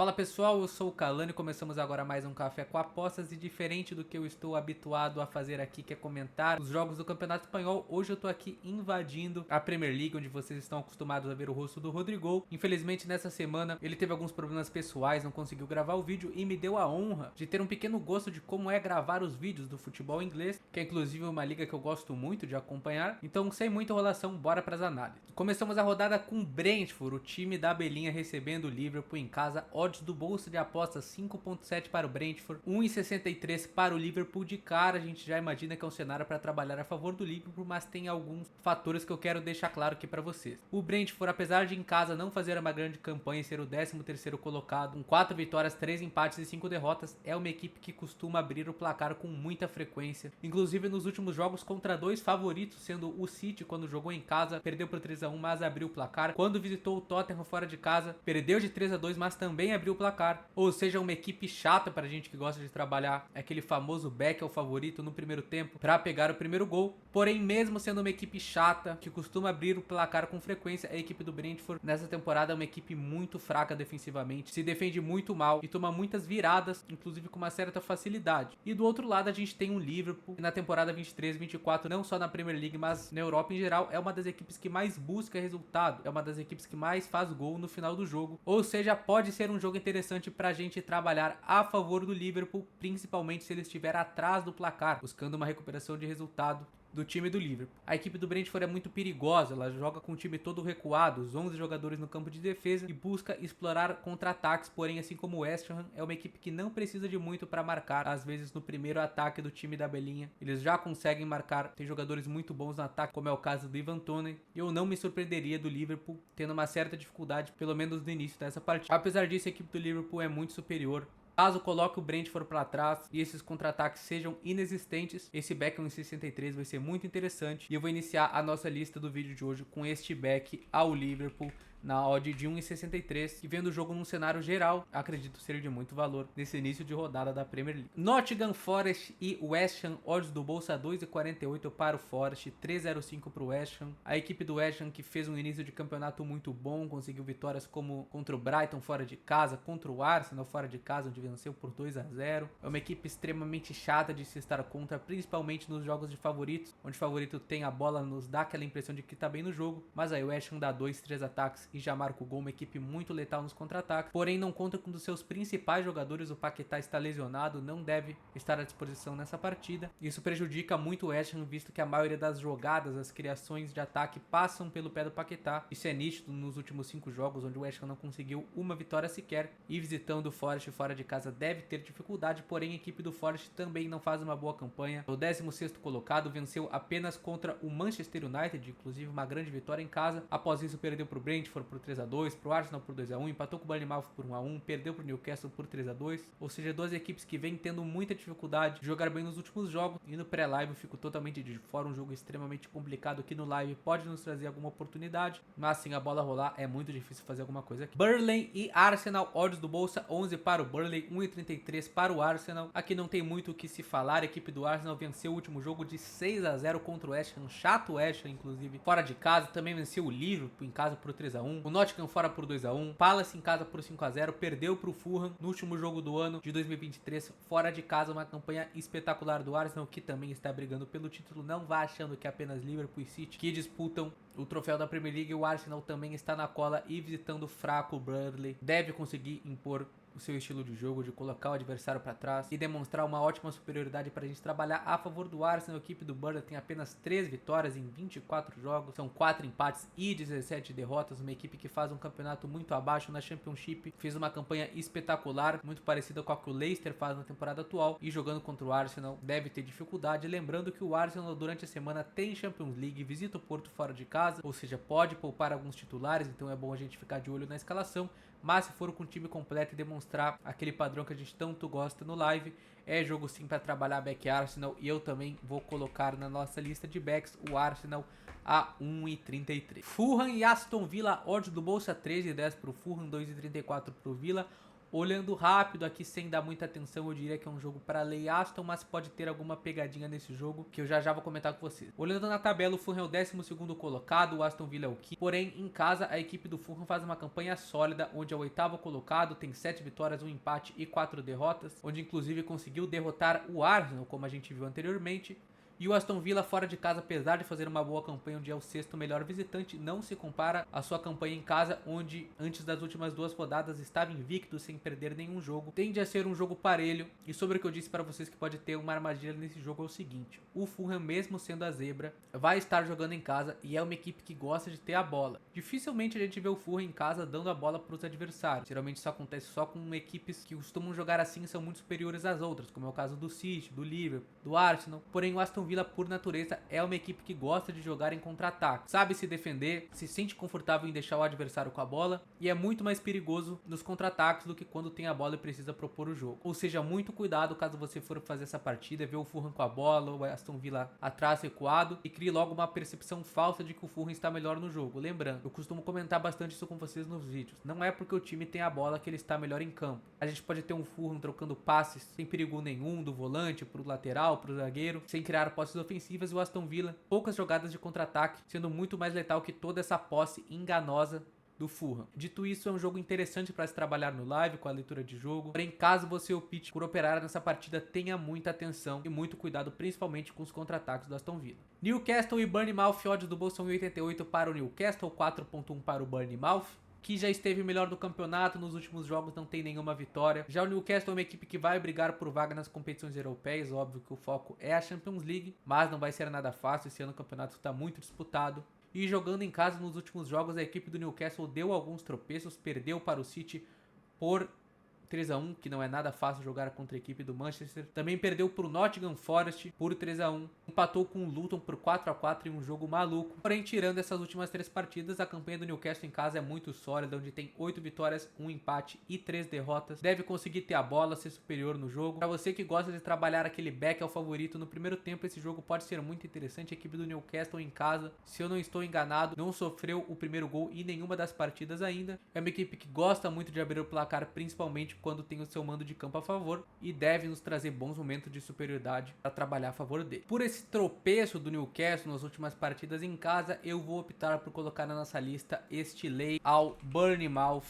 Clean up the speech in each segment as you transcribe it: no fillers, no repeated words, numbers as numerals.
Fala pessoal, eu sou o Kalani e começamos agora mais um Café com Apostas e diferente do que eu estou habituado a fazer aqui, que é comentar os jogos do Campeonato Espanhol, hoje eu tô aqui invadindo a Premier League, onde vocês estão acostumados a ver o rosto do Rodrigo. Infelizmente nessa semana ele teve alguns problemas pessoais, não conseguiu gravar o vídeo e me deu a honra de ter um pequeno gosto de como é gravar os vídeos do futebol inglês, que é inclusive uma liga que eu gosto muito de acompanhar. Então sem muita enrolação, bora para as análises. Começamos a rodada com Brentford, o time da Abelhinha recebendo o Liverpool em casa. Odds do bolso de apostas 5.7 para o Brentford, 1,63 para o Liverpool. De cara a gente já imagina que é um cenário para trabalhar a favor do Liverpool, mas tem alguns fatores que eu quero deixar claro aqui para vocês. O Brentford, apesar de em casa não fazer uma grande campanha e ser o 13º colocado, com 4 vitórias, 3 empates e 5 derrotas, é uma equipe que costuma abrir o placar com muita frequência, inclusive nos últimos jogos contra dois favoritos, sendo o City quando jogou em casa, perdeu por 3-1, mas abriu o placar. Quando visitou o Tottenham fora de casa, perdeu de 3-2, mas também abriu o placar. Ou seja, uma equipe chata pra gente que gosta de trabalhar aquele famoso back ao favorito no primeiro tempo pra pegar o primeiro gol. Porém, mesmo sendo uma equipe chata que costuma abrir o placar com frequência, a equipe do Brentford nessa temporada é uma equipe muito fraca defensivamente, se defende muito mal e toma muitas viradas, inclusive com uma certa facilidade. E do outro lado a gente tem um Liverpool que na temporada 23-24, não só na Premier League, mas na Europa em geral, é uma das equipes que mais busca resultado, é uma das equipes que mais faz gol no final do jogo. Ou seja, pode ser um jogo interessante pra gente trabalhar a favor do Liverpool, principalmente se ele estiver atrás do placar, buscando uma recuperação de resultado do time do Liverpool. A equipe do Brentford é muito perigosa, ela joga com o time todo recuado, os 11 jogadores no campo de defesa e busca explorar contra-ataques, porém assim como o West Ham, é uma equipe que não precisa de muito para marcar, às vezes no primeiro ataque do time da Belinha, eles já conseguem marcar, tem jogadores muito bons no ataque, como é o caso do Ivan Toney, e eu não me surpreenderia do Liverpool tendo uma certa dificuldade, pelo menos no início dessa partida. Apesar disso, a equipe do Liverpool é muito superior. Caso coloque o Brentford para trás e esses contra-ataques sejam inexistentes, esse back 1,63 vai ser muito interessante. E eu vou iniciar a nossa lista do vídeo de hoje com este back ao Liverpool na odd de 1,63 e vendo o jogo num cenário geral, acredito ser de muito valor nesse início de rodada da Premier League. Nottingham Forest e West Ham, odds do bolsa 2,48 para o Forest, 3,05 para o West Ham. A equipe do West Ham que fez um início de campeonato muito bom, conseguiu vitórias como contra o Brighton fora de casa, contra o Arsenal fora de casa, onde venceu por 2-0. É uma equipe extremamente chata de se estar contra, principalmente nos jogos de favoritos, onde o favorito tem a bola, nos dá aquela impressão de que tá bem no jogo, mas aí o West Ham dá 2, 3 ataques e já marca o gol, uma equipe muito letal nos contra-ataques, porém não conta com um dos seus principais jogadores, o Paquetá está lesionado, não deve estar à disposição nessa partida. Isso prejudica muito o West Ham, visto que a maioria das jogadas, as criações de ataque passam pelo pé do Paquetá. Isso é nítido nos últimos 5 jogos, onde o West Ham não conseguiu uma vitória sequer, e visitando o Forest fora de casa deve ter dificuldade, porém a equipe do Forest também não faz uma boa campanha. O 16º colocado venceu apenas contra o Manchester United, inclusive uma grande vitória em casa. Após isso perdeu para o Brentford por 3-2, pro Arsenal por 2-1, empatou com o Bournemouth por 1-1, perdeu pro Newcastle por 3-2, ou seja, duas equipes que vêm tendo muita dificuldade de jogar bem nos últimos jogos, e no pré-live eu fico totalmente de fora, um jogo extremamente complicado que no live pode nos trazer alguma oportunidade, mas sem a bola rolar é muito difícil fazer alguma coisa aqui. Burnley e Arsenal, odds do bolsa 11 para o Burnley, 1,33 para o Arsenal. Aqui não tem muito o que se falar, a equipe do Arsenal venceu o último jogo de 6-0 contra o West Ham, chato o West Ham inclusive, fora de casa, também venceu o Liverpool em casa por 3-1, o Nottingham fora por 2-1, Palace em casa por 5-0, perdeu para o Fulham no último jogo do ano de 2023, fora de casa, uma campanha espetacular do Arsenal, que também está brigando pelo título. Não vá achando que é apenas Liverpool e City que disputam o troféu da Premier League, o Arsenal também está na cola e visitando o fraco Burnley, deve conseguir impor o seu estilo de jogo, de colocar o adversário para trás e demonstrar uma ótima superioridade para a gente trabalhar a favor do Arsenal. A equipe do Burnley tem apenas 3 vitórias em 24 jogos, são 4 empates e 17 derrotas, uma equipe que faz um campeonato muito abaixo na Championship, fez uma campanha espetacular, muito parecida com a que o Leicester faz na temporada atual, e jogando contra o Arsenal deve ter dificuldade, lembrando que o Arsenal durante a semana tem Champions League, visita o Porto fora de casa, ou seja, pode poupar alguns titulares, então é bom a gente ficar de olho na escalação, mas se for com o time completo e demonstrar aquele padrão que a gente tanto gosta no live, é jogo sim para trabalhar back Arsenal, e eu também vou colocar na nossa lista de backs o Arsenal a 1,33. Fulham e Aston Villa, odds do bolsa 13,10 para o Fulham, 2,34 para o Villa. Olhando rápido aqui sem dar muita atenção, eu diria que é um jogo para lei Aston, mas pode ter alguma pegadinha nesse jogo que eu já vou comentar com vocês. Olhando na tabela, o Fulham é o 12º colocado, o Aston Villa é o 5º. Porém, em casa, a equipe do Fulham faz uma campanha sólida, onde é o 8º colocado, tem 7 vitórias, 1 empate e 4 derrotas, onde inclusive conseguiu derrotar o Arsenal, como a gente viu anteriormente. E o Aston Villa fora de casa, apesar de fazer uma boa campanha, onde é o 6º melhor visitante, não se compara à sua campanha em casa, onde antes das últimas 2 rodadas estava invicto sem perder nenhum jogo. Tende a ser um jogo parelho, e sobre o que eu disse para vocês que pode ter uma armadilha nesse jogo é o seguinte: o Fulham, mesmo sendo a zebra, vai estar jogando em casa e é uma equipe que gosta de ter a bola. Dificilmente a gente vê o Fulham em casa dando a bola para os adversários. Geralmente isso acontece só com equipes que costumam jogar assim e são muito superiores às outras, como é o caso do City, do Liverpool, do Arsenal. Porém, o Aston Villa, por natureza, é uma equipe que gosta de jogar em contra-ataque, sabe se defender, se sente confortável em deixar o adversário com a bola e é muito mais perigoso nos contra-ataques do que quando tem a bola e precisa propor o jogo. Ou seja, muito cuidado caso você for fazer essa partida, ver o Fulham com a bola, o Aston Villa atrás recuado e crie logo uma percepção falsa de que o Fulham está melhor no jogo. Lembrando, eu costumo comentar bastante isso com vocês nos vídeos. Não é porque o time tem a bola que ele está melhor em campo. A gente pode ter um Fulham trocando passes sem perigo nenhum, do volante pro lateral, pro zagueiro, sem criar posses ofensivas, e o Aston Villa, poucas jogadas de contra-ataque, sendo muito mais letal que toda essa posse enganosa do Fulham. Dito isso, é um jogo interessante para se trabalhar no live, com a leitura de jogo. Porém, caso você opte por operar nessa partida, tenha muita atenção e muito cuidado, principalmente com os contra-ataques do Aston Villa. Newcastle e Bournemouth, odds do bolso são 1,88 para o Newcastle, 4,1 para o Bournemouth, que já esteve melhor do campeonato, nos últimos jogos não tem nenhuma vitória. Já o Newcastle é uma equipe que vai brigar por vaga nas competições europeias, óbvio que o foco é a Champions League, mas não vai ser nada fácil, esse ano o campeonato está muito disputado. E jogando em casa nos últimos jogos, a equipe do Newcastle deu alguns tropeços, perdeu para o City por 3-1, que não é nada fácil jogar contra a equipe do Manchester. Também perdeu para o Nottingham Forest por 3-1. Empatou com o Luton por 4-4 em um jogo maluco. Porém, tirando essas últimas 3 partidas, a campanha do Newcastle em casa é muito sólida, onde tem 8 vitórias, 1 empate e 3 derrotas. Deve conseguir ter a bola, ser superior no jogo. Para você que gosta de trabalhar aquele back ao favorito, no primeiro tempo esse jogo pode ser muito interessante. A equipe do Newcastle em casa, se eu não estou enganado, não sofreu o primeiro gol em nenhuma das partidas ainda. É uma equipe que gosta muito de abrir o placar, principalmente quando tem o seu mando de campo a favor, e deve nos trazer bons momentos de superioridade para trabalhar a favor dele. Por esse tropeço do Newcastle nas últimas partidas em casa, eu vou optar por colocar na nossa lista este lay ao Bournemouth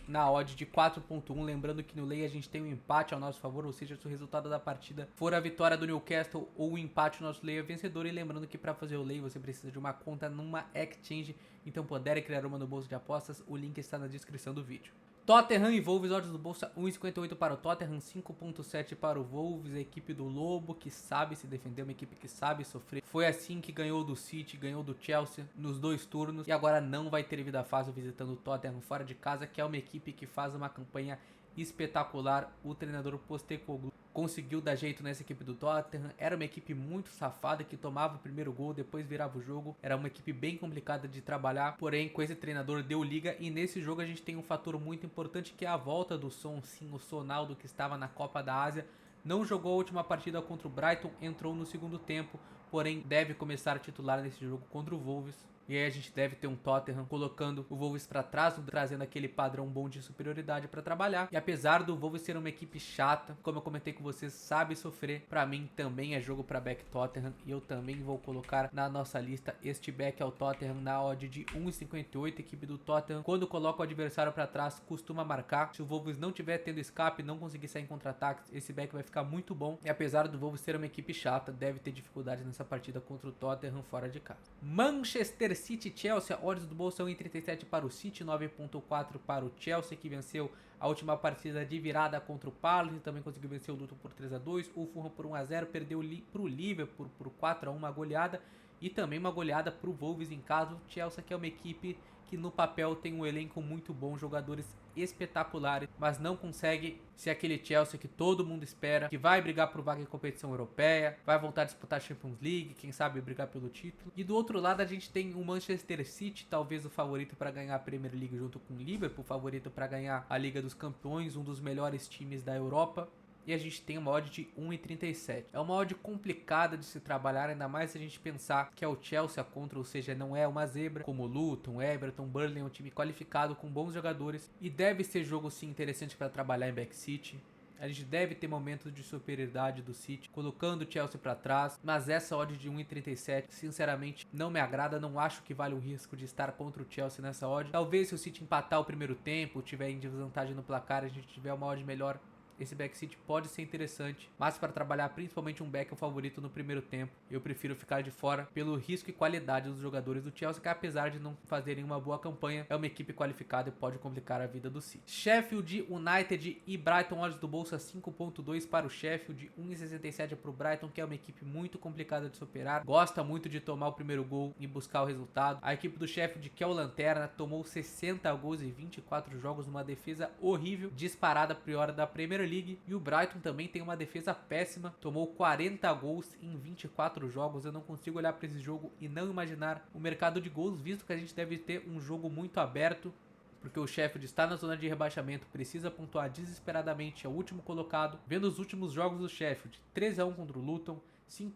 na odd de 4.1, lembrando que no lay a gente tem um empate ao nosso favor, ou seja, se o resultado da partida for a vitória do Newcastle ou o empate, o nosso lay é vencedor. E lembrando que para fazer o lay você precisa de uma conta numa exchange, então puder criar uma no bolso de apostas, o link está na descrição do vídeo. Tottenham e Wolves, odds do bolsa 1,58 para o Tottenham, 5,7 para o Wolves, a equipe do Lobo que sabe se defender, uma equipe que sabe sofrer. Foi assim que ganhou do City, ganhou do Chelsea nos 2 turnos e agora não vai ter vida fácil visitando o Tottenham fora de casa, que é uma equipe que faz uma campanha espetacular. O treinador Postecoglou conseguiu dar jeito nessa equipe do Tottenham. Era uma equipe muito safada que tomava o primeiro gol, depois virava o jogo. Era uma equipe bem complicada de trabalhar, porém com esse treinador deu liga. E nesse jogo a gente tem um fator muito importante, que é a volta do Son. Sim, o Sonaldo, que estava na Copa da Ásia, não jogou a última partida contra o Brighton, entrou no segundo tempo, porém deve começar a titular nesse jogo contra o Wolves. E aí a gente deve ter um Tottenham colocando o Wolves para trás, trazendo aquele padrão bom de superioridade para trabalhar. E apesar do Wolves ser uma equipe chata, como eu comentei com vocês, sabe sofrer, para mim também é jogo para back Tottenham. E eu também vou colocar na nossa lista este back ao Tottenham na odd de 1,58. Equipe do Tottenham, quando coloca o adversário para trás, costuma marcar. Se o Wolves não tiver tendo escape, não conseguir sair em contra-ataques, esse back vai ficar muito bom. E apesar do Wolves ser uma equipe chata, deve ter dificuldade nessa partida contra o Tottenham fora de casa. Manchester City Chelsea, odds do bolso são 1,37 para o City, 9,4 para o Chelsea, que venceu a última partida de virada contra o Palace, também conseguiu vencer o Luton por 3-2, o Fulham por 1-0, perdeu para o Liverpool por 4-1, uma goleada, e também uma goleada para o Wolves em casa. O Chelsea, que é uma equipe que no papel tem um elenco muito bom, jogadores espetaculares, mas não consegue ser aquele Chelsea que todo mundo espera, que vai brigar por vaga em competição europeia, vai voltar a disputar a Champions League, quem sabe brigar pelo título. E do outro lado a gente tem o Manchester City, talvez o favorito para ganhar a Premier League junto com o Liverpool, favorito para ganhar a Liga dos Campeões, um dos melhores times da Europa. e a gente tem uma odd de 1,37. É uma odd complicada de se trabalhar, ainda mais se a gente pensar que é o Chelsea contra, ou seja, não é uma zebra, como Luton, Everton, Burnley é um time qualificado com bons jogadores e deve ser jogo sim interessante para trabalhar em back City. A gente deve ter momentos de superioridade do City, colocando o Chelsea para trás, mas essa odd de 1,37, sinceramente, não me agrada, não acho que vale o risco de estar contra o Chelsea nessa odd. Talvez se o City empatar o primeiro tempo, tiver em desvantagem no placar, a gente tiver uma odd melhor, esse back City pode ser interessante, mas para trabalhar principalmente um back favorito no primeiro tempo, eu prefiro ficar de fora pelo risco e qualidade dos jogadores do Chelsea, que apesar de não fazerem uma boa campanha, é uma equipe qualificada e pode complicar a vida do City. Sheffield United e Brighton, odds do bolsa 5.2 para o Sheffield, 1,67 para o Brighton, que é uma equipe muito complicada de superar, gosta muito de tomar o primeiro gol e buscar o resultado. A equipe do Sheffield, que é o lanterna, tomou 60 gols em 24 jogos numa defesa horrível, disparada prior da Premier League, e o Brighton também tem uma defesa péssima, tomou 40 gols em 24 jogos. Eu não consigo olhar para esse jogo e não imaginar o mercado de gols, visto que a gente deve ter um jogo muito aberto, porque o Sheffield está na zona de rebaixamento, precisa pontuar desesperadamente, é o último colocado. Vendo os últimos jogos do Sheffield, 3-1 contra o Luton,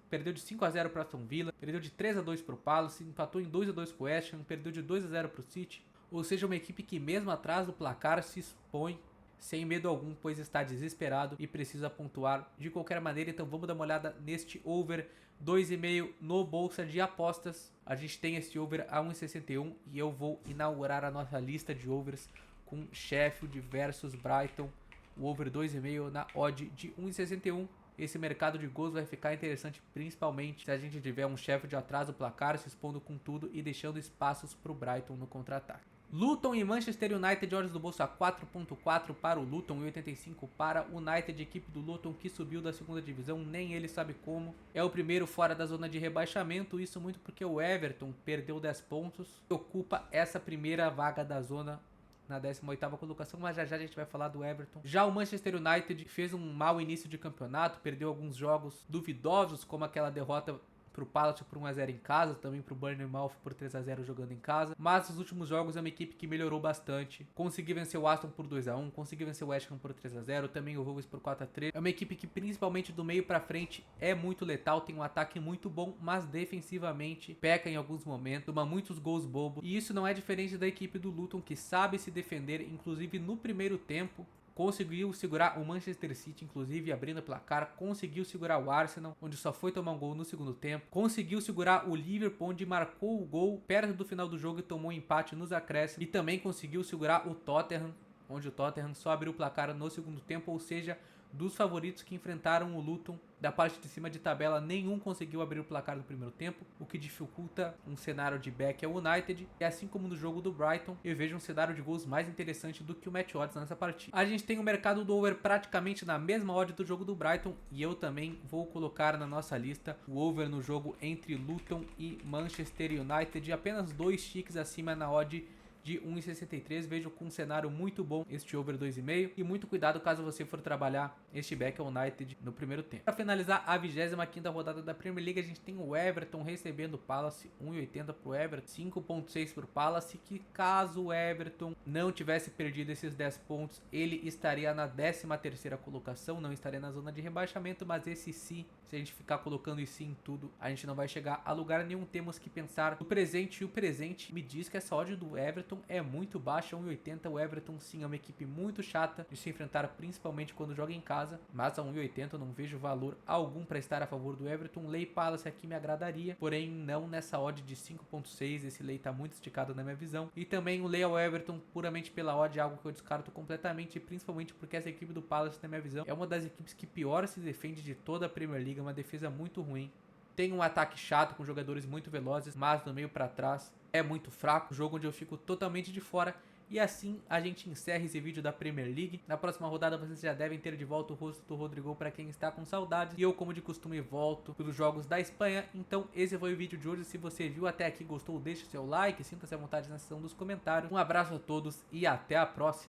perdeu de 5-0 para Aston Villa, perdeu de 3-2 para o Palace, empatou em 2-2 com o West Ham, perdeu de 2-0 para o City, ou seja, uma equipe que mesmo atrás do placar se expõe sem medo algum, pois está desesperado e precisa pontuar de qualquer maneira. Então vamos dar uma olhada neste over 2,5 no bolsa de apostas. A gente tem esse over a 1,61 e eu vou inaugurar a nossa lista de overs com Sheffield versus Brighton, o over 2,5 na odd de 1,61. Esse mercado de gols vai ficar interessante, principalmente se a gente tiver um Sheffield atrás do placar, se expondo com tudo e deixando espaços para o Brighton no contra-ataque. Luton e Manchester United, odds do bolso a 4.4 para o Luton e 85 para o United, equipe do Luton que subiu da segunda divisão, nem ele sabe como. É o primeiro fora da zona de rebaixamento, isso muito porque o Everton perdeu 10 pontos e ocupa essa primeira vaga da zona na 18ª colocação, mas já já a gente vai falar do Everton. Já o Manchester United fez um mau início de campeonato, perdeu alguns jogos duvidosos, como aquela derrota pro Palace por 1-0 em casa, também pro Bournemouth por 3-0 jogando em casa, mas nos últimos jogos é uma equipe que melhorou bastante, conseguiu vencer o Aston por 2-1, conseguiu vencer o West Ham por 3-0, também o Wolves por 4-3, é uma equipe que principalmente do meio pra frente é muito letal, tem um ataque muito bom, mas defensivamente peca em alguns momentos, toma muitos gols bobos, e isso não é diferente da equipe do Luton, que sabe se defender, inclusive no primeiro tempo, conseguiu segurar o Manchester City, inclusive abrindo o placar, conseguiu segurar o Arsenal, onde só foi tomar um gol no segundo tempo, conseguiu segurar o Liverpool, onde marcou o gol perto do final do jogo e tomou um empate nos acréscimos, e também conseguiu segurar o Tottenham, onde o Tottenham só abriu o placar no segundo tempo, ou seja, dos favoritos que enfrentaram o Luton, da parte de cima de tabela, nenhum conseguiu abrir o placar no primeiro tempo, o que dificulta um cenário de back ao United, e assim como no jogo do Brighton, eu vejo um cenário de gols mais interessante do que o match odds nessa partida. A gente tem o mercado do over praticamente na mesma odd do jogo do Brighton, e eu também vou colocar na nossa lista o over no jogo entre Luton e Manchester United, apenas 2 ticks acima na odd de 1,63, vejo com um cenário muito bom este over 2,5 e muito cuidado caso você for trabalhar este back ao United no primeiro tempo. Para finalizar a 25ª rodada da Premier League, a gente tem o Everton recebendo o Palace, 1,80 para o Everton, 5,6 para o Palace, que caso o Everton não tivesse perdido esses 10 pontos, ele estaria na 13ª colocação, não estaria na zona de rebaixamento, mas esse sim, se a gente ficar colocando isso em tudo, a gente não vai chegar a lugar nenhum, temos que pensar no presente, e o presente me diz que essa odd do Everton é muito baixa, 1,80. O Everton sim é uma equipe muito chata de se enfrentar, principalmente quando joga em casa, mas a 1,80 eu não vejo valor algum para estar a favor do Everton. Lei Palace aqui me agradaria, porém não nessa odd de 5,6, esse lei tá muito esticado na minha visão, e também o lei ao Everton puramente pela odd é algo que eu descarto completamente, principalmente porque essa equipe do Palace, na minha visão, é uma das equipes que pior se defende de toda a Premier League, é uma defesa muito ruim, tem um ataque chato com jogadores muito velozes, mas no meio para trás é muito fraco, jogo onde eu fico totalmente de fora. E assim a gente encerra esse vídeo da Premier League. Na próxima rodada vocês já devem ter de volta o rosto do Rodrigo para quem está com saudades. E eu, como de costume, volto pelos jogos da Espanha. Então esse foi o vídeo de hoje. Se você viu até aqui, gostou, deixe seu like, sinta-se à vontade na seção dos comentários. Um abraço a todos e até a próxima.